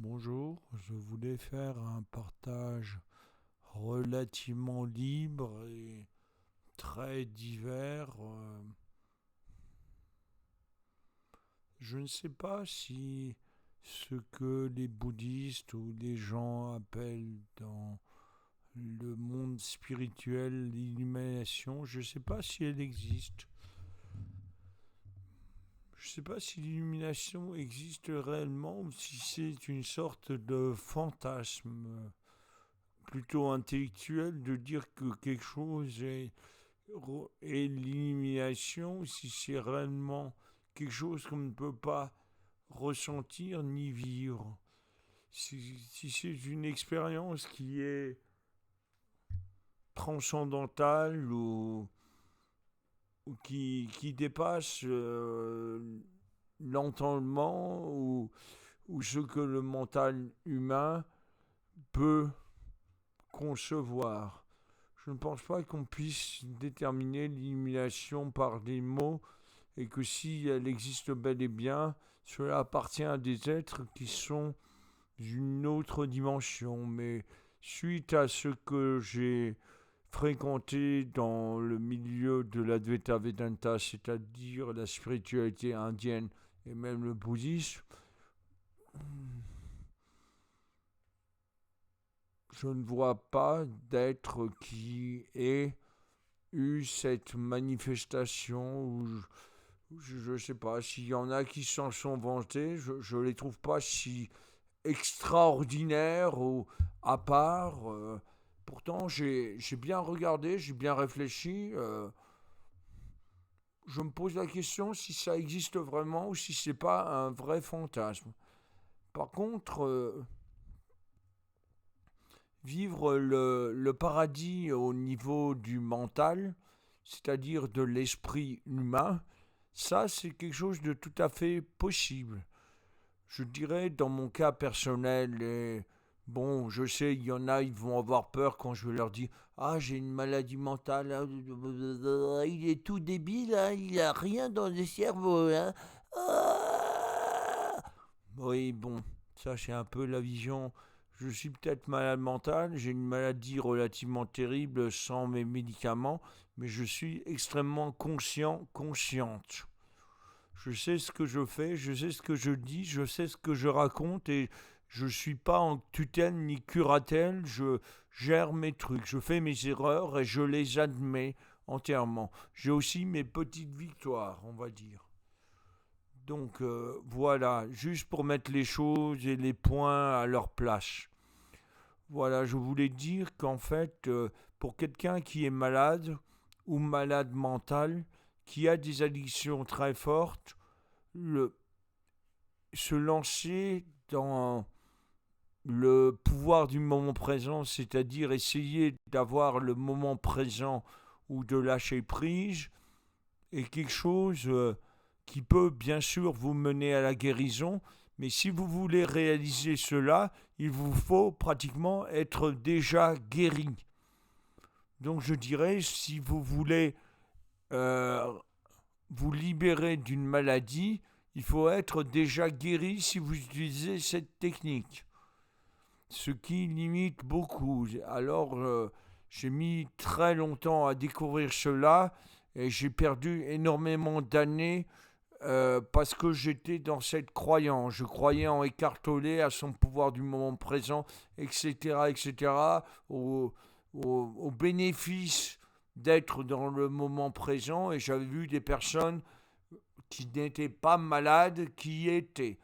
Bonjour, je voulais faire un partage relativement libre et très divers. Je ne sais pas si ce que les bouddhistes ou les gens appellent dans le monde spirituel l'illumination, je ne sais pas si elle existe. Je ne sais pas si l'illumination existe réellement ou si c'est une sorte de fantasme plutôt intellectuel de dire que quelque chose est l'illumination, si c'est réellement quelque chose qu'on ne peut pas ressentir ni vivre. Si c'est une expérience qui est transcendantale ou qui dépasse l'entendement ou ce que le mental humain peut concevoir. Je ne pense pas qu'on puisse déterminer l'illumination par des mots et que si elle existe bel et bien, cela appartient à des êtres qui sont d'une autre dimension. Mais suite à ce que j'ai fréquenté dans le milieu de l'Advaita Vedanta, c'est-à-dire la spiritualité indienne et même le bouddhisme, je ne vois pas d'être qui ait eu cette manifestation où je sais pas s'il y en a qui s'en sont vantés, je les trouve pas si extraordinaires ou à part. Pourtant, j'ai bien regardé, j'ai bien réfléchi. Je me pose la question si ça existe vraiment ou si c'est pas un vrai fantasme. Par contre, vivre le paradis au niveau du mental, c'est-à-dire de l'esprit humain, ça c'est quelque chose de tout à fait possible. Je dirais dans mon cas personnel, et bon, je sais, il y en a, ils vont avoir peur quand je leur dis ah, j'ai une maladie mentale, hein, il est tout débile, hein, il a rien dans le cerveau. Hein. Ah. Oui, bon, ça c'est un peu la vision. Je suis peut-être malade mental, j'ai une maladie relativement terrible sans mes médicaments, mais je suis extrêmement consciente. Je sais ce que je fais, je sais ce que je dis, je sais ce que je raconte et je ne suis pas en tutelle ni curatelle, je gère mes trucs, je fais mes erreurs et je les admets entièrement. J'ai aussi mes petites victoires, on va dire. Donc voilà, juste pour mettre les choses et les points à leur place. Voilà, je voulais dire qu'en fait, pour quelqu'un qui est malade ou malade mental, qui a des addictions très fortes, le, se lancer dans le pouvoir du moment présent, c'est-à-dire essayer d'avoir le moment présent ou de lâcher prise, est quelque chose qui peut bien sûr vous mener à la guérison, mais si vous voulez réaliser cela, il vous faut pratiquement être déjà guéri. Donc je dirais, si vous voulez euh, vous libérer d'une maladie, il faut être déjà guéri si vous utilisez cette technique. Ce qui limite beaucoup. Alors, j'ai mis très longtemps à découvrir cela et j'ai perdu énormément d'années parce que j'étais dans cette croyance. Je croyais en Eckhart Tolle, à son pouvoir du moment présent, etc., etc., au bénéfice d'être dans le moment présent. Et j'avais vu des personnes qui n'étaient pas malades, qui y étaient.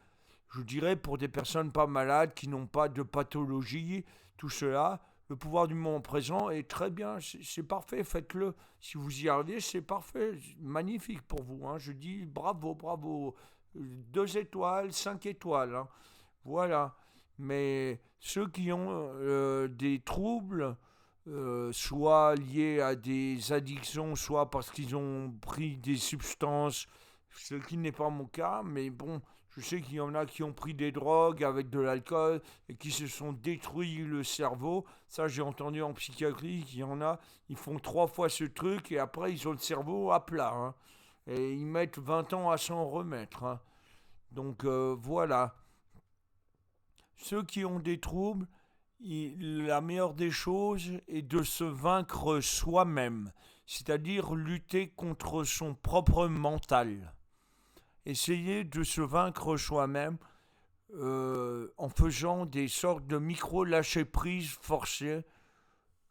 Je dirais pour des personnes pas malades, qui n'ont pas de pathologie, tout cela, le pouvoir du moment présent est très bien, c'est parfait, faites-le. Si vous y arrivez, c'est parfait, magnifique pour vous. Hein. Je dis bravo, bravo. 2 étoiles, 5 étoiles. Hein. Voilà. Mais ceux qui ont des troubles, soit liés à des addictions, soit parce qu'ils ont pris des substances, ce qui n'est pas mon cas, mais bon, je sais qu'il y en a qui ont pris des drogues avec de l'alcool et qui se sont détruits le cerveau. Ça, j'ai entendu en psychiatrie qu'il y en a, ils font 3 fois ce truc et après ils ont le cerveau à plat. Hein. Et ils mettent 20 ans à s'en remettre. Hein. Donc voilà. ceux qui ont des troubles, la meilleure des choses est de se vaincre soi-même, c'est-à-dire lutter contre son propre mental. Essayer de se vaincre soi-même en faisant des sortes de micro-lâcher-prise forcés.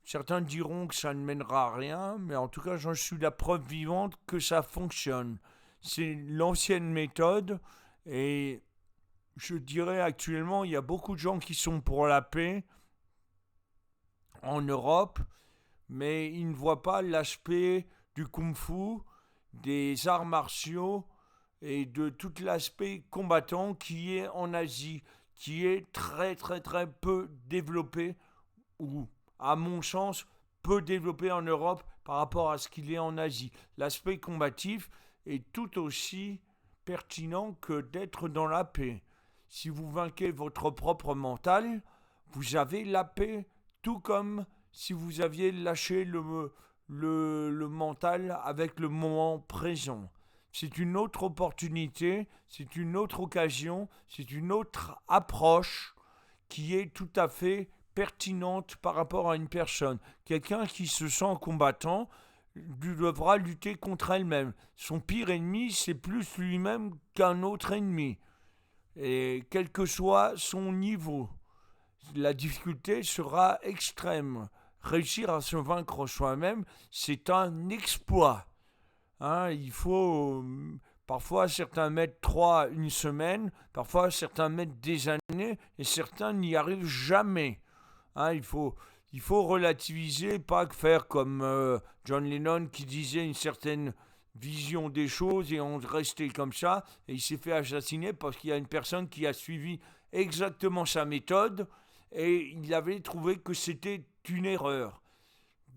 Certains diront que ça ne mènera à rien, mais en tout cas, j'en suis la preuve vivante que ça fonctionne. C'est l'ancienne méthode et je dirais actuellement, il y a beaucoup de gens qui sont pour la paix en Europe, mais ils ne voient pas l'aspect du kung-fu, des arts martiaux et de tout l'aspect combattant qui est en Asie, qui est très très très peu développé, ou à mon sens peu développé en Europe par rapport à ce qu'il est en Asie. L'aspect combatif est tout aussi pertinent que d'être dans la paix. Si vous vainquez votre propre mental, vous avez la paix, tout comme si vous aviez lâché le mental avec le moment présent. C'est une autre opportunité, c'est une autre occasion, c'est une autre approche qui est tout à fait pertinente par rapport à une personne. Quelqu'un qui se sent combattant devra lutter contre elle-même. Son pire ennemi, c'est plus lui-même qu'un autre ennemi. Et quel que soit son niveau, la difficulté sera extrême. Réussir à se vaincre soi-même, c'est un exploit. Hein, il faut. Parfois, certains mettent une semaine, parfois, certains mettent des années, et certains n'y arrivent jamais. Hein, il faut relativiser, pas faire comme John Lennon qui disait une certaine vision des choses et on restait comme ça, et il s'est fait assassiner parce qu'il y a une personne qui a suivi exactement sa méthode et il avait trouvé que c'était une erreur.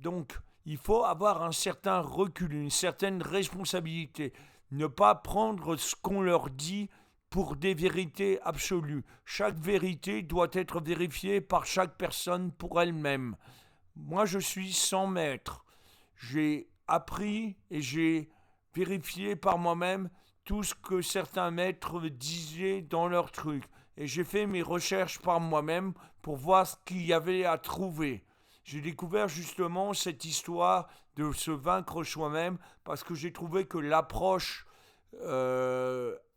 Donc, il faut avoir un certain recul, une certaine responsabilité. Ne pas prendre ce qu'on leur dit pour des vérités absolues. Chaque vérité doit être vérifiée par chaque personne pour elle-même. Moi, je suis sans maître. J'ai appris et j'ai vérifié par moi-même tout ce que certains maîtres disaient dans leurs trucs. Et j'ai fait mes recherches par moi-même pour voir ce qu'il y avait à trouver. J'ai découvert justement cette histoire de se vaincre soi-même parce que j'ai trouvé que l'approche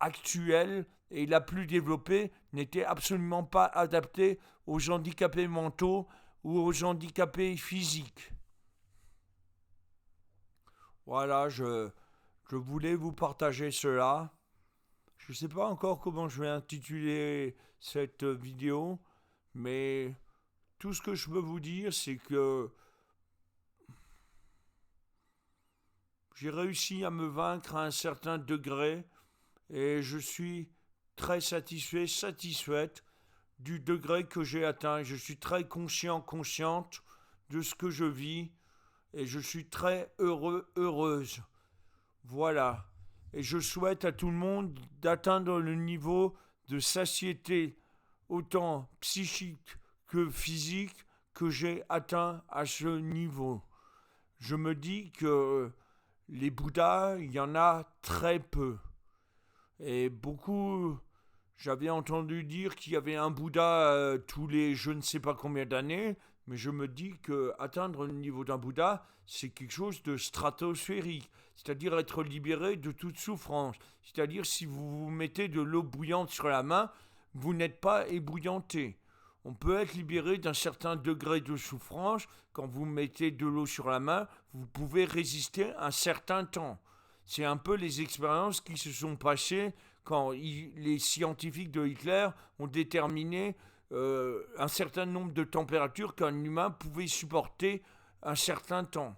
actuelle et la plus développée n'était absolument pas adaptée aux handicapés mentaux ou aux handicapés physiques. Voilà, je voulais vous partager cela. Je ne sais pas encore comment je vais intituler cette vidéo, mais tout ce que je peux vous dire, c'est que j'ai réussi à me vaincre à un certain degré et je suis très satisfait, satisfaite du degré que j'ai atteint. Je suis très conscient, consciente de ce que je vis et je suis très heureux, heureuse. Voilà. Et je souhaite à tout le monde d'atteindre le niveau de satiété autant psychique que physique que j'ai atteint à ce niveau. Je me dis que les Bouddhas, il y en a très peu. Et beaucoup, j'avais entendu dire qu'il y avait un Bouddha tous les je ne sais pas combien d'années, mais je me dis que atteindre le niveau d'un Bouddha, c'est quelque chose de stratosphérique, c'est-à-dire être libéré de toute souffrance. C'est-à-dire si vous vous mettez de l'eau bouillante sur la main, vous n'êtes pas ébouillanté. On peut être libéré d'un certain degré de souffrance. Quand vous mettez de l'eau sur la main, vous pouvez résister un certain temps. C'est un peu les expériences qui se sont passées quand les scientifiques de Hitler ont déterminé un certain nombre de températures qu'un humain pouvait supporter un certain temps.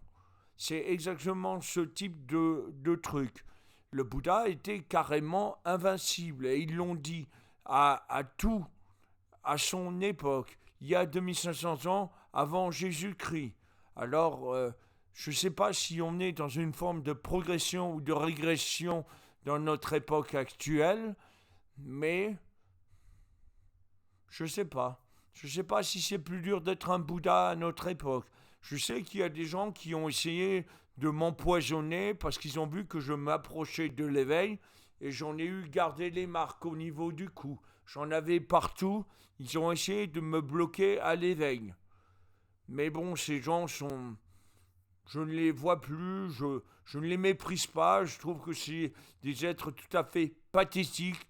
C'est exactement ce type de truc. Le Bouddha était carrément invincible et ils l'ont dit à tout, à son époque, il y a 2500 ans avant Jésus-Christ. Alors, je ne sais pas si on est dans une forme de progression ou de régression dans notre époque actuelle, mais je ne sais pas. Je ne sais pas si c'est plus dur d'être un Bouddha à notre époque. Je sais qu'il y a des gens qui ont essayé de m'empoisonner parce qu'ils ont vu que je m'approchais de l'éveil et j'en ai eu gardé les marques au niveau du cou. J'en avais partout. Ils ont essayé de me bloquer à l'éveil. Mais bon, ces gens sont... Je ne les vois plus, je ne les méprise pas. Je trouve que c'est des êtres tout à fait pathétiques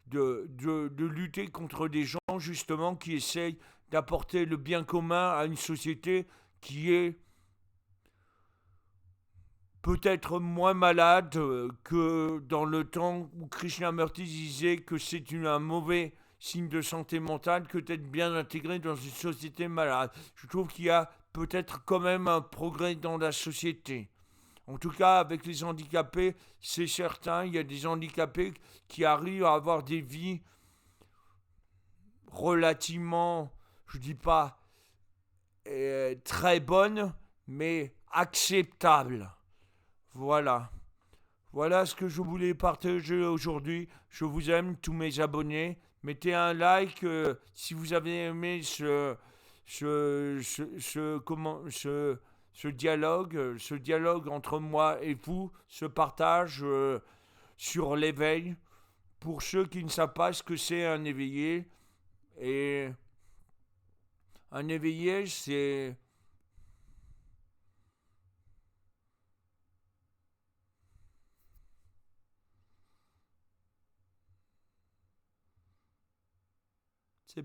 de lutter contre des gens justement qui essayent d'apporter le bien commun à une société qui est peut-être moins malade que dans le temps où Krishnamurti disait que c'est un mauvais signe de santé mentale que d'être bien intégré dans une société malade. Je trouve qu'il y a peut-être quand même un progrès dans la société. En tout cas, avec les handicapés, c'est certain, il y a des handicapés qui arrivent à avoir des vies relativement, je ne dis pas très bonnes, mais acceptables. Voilà. Voilà ce que je voulais partager aujourd'hui. Je vous aime, tous mes abonnés. Mettez un like si vous avez aimé ce dialogue entre moi et vous, ce partage sur l'éveil. Pour ceux qui ne savent pas ce que c'est un éveillé, et un éveillé, c'est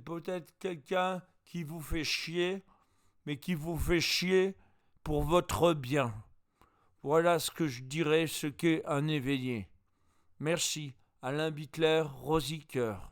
peut-être quelqu'un qui vous fait chier, mais qui vous fait chier pour votre bien. Voilà ce que je dirais ce qu'est un éveillé. Merci. Alain Bittler, Rosy Coeur.